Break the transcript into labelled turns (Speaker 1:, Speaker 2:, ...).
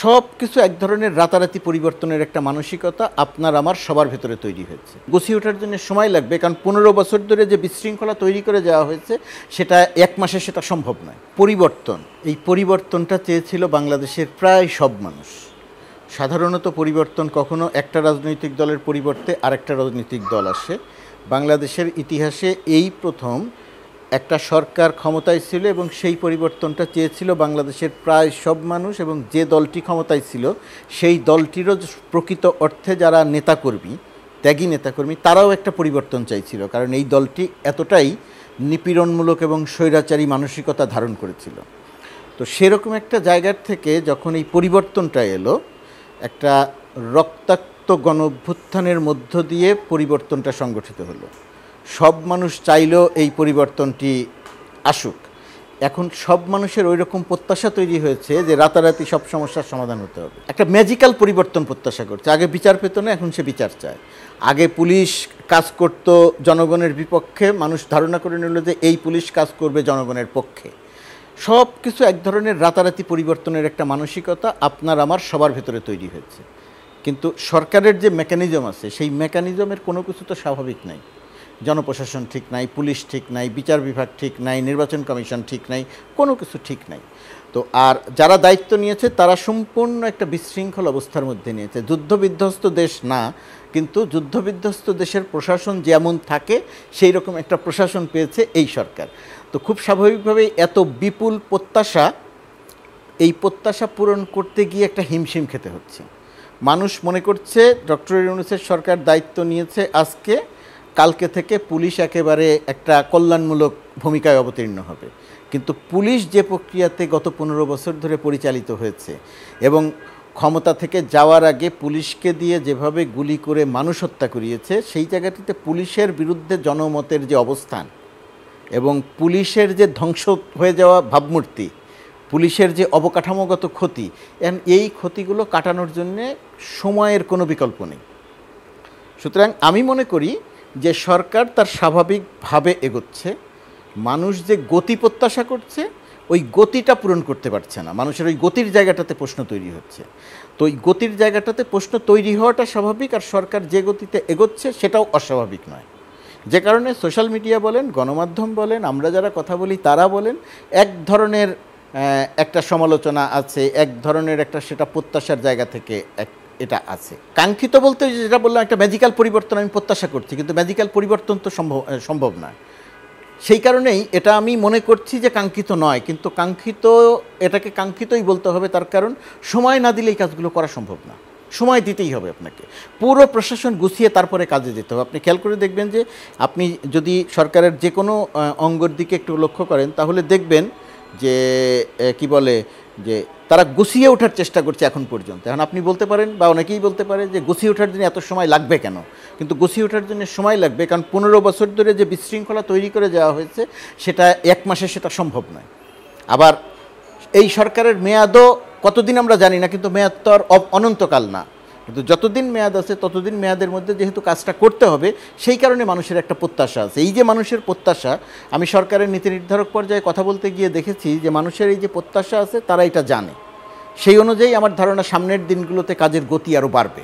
Speaker 1: সবকিছু এক ধরনের রাতারাতি পরিবর্তনের একটা মানসিকতা আপনার আমার সবার ভেতরে তৈরি হয়েছে। গুছিয়ে ওঠার জন্য সময় লাগবে, কারণ 15 বছর ধরে যে বিশৃঙ্খলা তৈরি করে যাওয়া হয়েছে সেটা এক মাসে সেটা সম্ভব নয়। পরিবর্তন, এই পরিবর্তনটা চেয়েছিল বাংলাদেশের প্রায় সব মানুষ। সাধারণত পরিবর্তন কখনো একটা রাজনৈতিক দলের পরিবর্তে আরেকটা রাজনৈতিক দল আসে। বাংলাদেশের ইতিহাসে এই প্রথম একটা সরকার ক্ষমতায় ছিল এবং সেই পরিবর্তনটা চেয়েছিল বাংলাদেশের প্রায় সব মানুষ, এবং যে দলটি ক্ষমতায় ছিল সেই দলটিরও প্রকৃত অর্থে যারা নেতাকর্মী, ত্যাগী নেতাকর্মী, তারাও একটা পরিবর্তন চাইছিল, কারণ এই দলটি এতটাই নিপীড়নমূলক এবং স্বৈরাচারী মানসিকতা ধারণ করেছিল। তো সেরকম একটা জায়গার থেকে যখন এই পরিবর্তনটা এলো, একটা রক্তাক্ত গণঅভ্যুত্থানের মধ্য দিয়ে পরিবর্তনটা সংগঠিত হলো। সব মানুষ চাইলেও এই পরিবর্তনটি আসুক। এখন সব মানুষের ওই রকম প্রত্যাশা তৈরি হয়েছে যে রাতারাতি সব সমস্যার সমাধান হতে হবে। একটা ম্যাজিক্যাল পরিবর্তন প্রত্যাশা করছে। আগে বিচার পেত না, এখন সে বিচার চায়। আগে পুলিশ কাজ করত জনগণের বিপক্ষে, মানুষ ধারণা করে নিল যে এই পুলিশ কাজ করবে জনগণের পক্ষে। সব কিছু এক ধরনের রাতারাতি পরিবর্তনের একটা মানসিকতা আপনার আমার সবার ভেতরে তৈরি হয়েছে। কিন্তু সরকারের যে মেকানিজম আছে সেই মেকানিজমের কোনো কিছু তো স্বাভাবিক নাই। জনপ্রশাসন ঠিক নাই, পুলিশ ঠিক নাই, বিচার বিভাগ ঠিক নাই, নির্বাচন কমিশন ঠিক নাই, কোনো কিছু ঠিক নাই। তো আর যারা দায়িত্ব নিয়েছে তারা সম্পূর্ণ একটা বিশৃঙ্খল অবস্থার মধ্যে নিয়েছে। যুদ্ধবিধ্বস্ত দেশ না, কিন্তু যুদ্ধবিধ্বস্ত দেশের প্রশাসন যেমন থাকে সেই রকম একটা প্রশাসন পেয়েছে এই সরকার। তো খুব স্বাভাবিকভাবেই এত বিপুল প্রত্যাশা, এই প্রত্যাশা পূরণ করতে গিয়ে একটা হিমশিম খেতে হচ্ছে। মানুষ মনে করছে ডক্টর ইউনূসের সরকার দায়িত্ব নিয়েছে আজকে, কালকে থেকে পুলিশ একেবারে একটা কল্যাণমূলক ভূমিকায় অবতীর্ণ হবে। কিন্তু পুলিশ যে প্রক্রিয়াতে গত 15 বছর ধরে পরিচালিত হয়েছে এবং ক্ষমতা থেকে যাওয়ার আগে পুলিশকে দিয়ে যেভাবে গুলি করে মানুষ হত্যা করিয়েছে, সেই জায়গাটিতে পুলিশের বিরুদ্ধে জনমতের যে অবস্থান এবং পুলিশের যে ধ্বংস হয়ে যাওয়া ভাবমূর্তি, পুলিশের যে অবকাঠামোগত ক্ষতি, এই ক্ষতিগুলো কাটানোর জন্যে সময়ের কোনো বিকল্প নেই। সুতরাং আমি মনে করি যে সরকার তার স্বাভাবিকভাবে এগোচ্ছে। মানুষ যে গতি প্রত্যাশা করছে ওই গতিটা পূরণ করতে পারছে না। মানুষের ওই গতির জায়গাটাতে প্রশ্ন তৈরি হচ্ছে। তো ওই গতির জায়গাটাতে প্রশ্ন তৈরি হওয়াটা স্বাভাবিক, আর সরকার যে গতিতে এগোচ্ছে সেটাও অস্বাভাবিক নয়। যে কারণে সোশ্যাল মিডিয়া বলেন, গণমাধ্যম বলেন, আমরা যারা কথা বলি তারা বলেন, এক ধরনের একটা সমালোচনা আছে, এক ধরনের একটা সেটা প্রত্যাশার জায়গা থেকে এটা আছে। কাঙ্ক্ষিত বলতে যেটা বললাম, একটা ম্যাজিক্যাল পরিবর্তন আমি প্রত্যাশা করছি, কিন্তু ম্যাজিক্যাল পরিবর্তন তো সম্ভব নয়। সেই কারণেই এটা আমি মনে করছি যে কাঙ্ক্ষিত নয়, কিন্তু কাঙ্ক্ষিত, এটাকে কাঙ্ক্ষিতই বলতে হবে। তার কারণ সময় না দিলে এই কাজগুলো করা সম্ভব না। সময় দিতেই হবে আপনাকে, পুরো প্রশাসন গুছিয়ে তারপরে কাজে যেতে হবে। আপনি খেয়াল করে দেখবেন যে আপনি যদি সরকারের যে কোনো অঙ্গের দিকে একটু লক্ষ্য করেন তাহলে দেখবেন যে কি বলে যে তারা গুছিয়ে ওঠার চেষ্টা করছে এখন পর্যন্ত। এখন আপনি বলতে পারেন বা অনেকেই বলতে পারে যে গুছিয়ে ওঠার জন্য এত সময় লাগবে কেন, কিন্তু গুছিয়ে ওঠার জন্য সময় লাগবে, কারণ 15 বছর ধরে যে বিশৃঙ্খলা তৈরি করে যাওয়া হয়েছে সেটা এক মাসে সেটা সম্ভব নয়। আবার এই সরকারের মেয়াদও কতদিন আমরা জানি না, কিন্তু মেয়াদ তো আর অনন্তকাল না। কিন্তু যতদিন মেয়াদ আছে ততদিন মেয়াদের মধ্যে যেহেতু কাজটা করতে হবে, সেই কারণে মানুষের একটা প্রত্যাশা আছে। এই যে মানুষের প্রত্যাশা, আমি সরকারের নীতি নির্ধারক পর্যায়ে কথা বলতে গিয়ে দেখেছি যে মানুষের এই যে প্রত্যাশা আছে তারা এটা জানে। সেই অনুযায়ী আমার ধারণা সামনের দিনগুলোতে কাজের গতি আরও বাড়বে।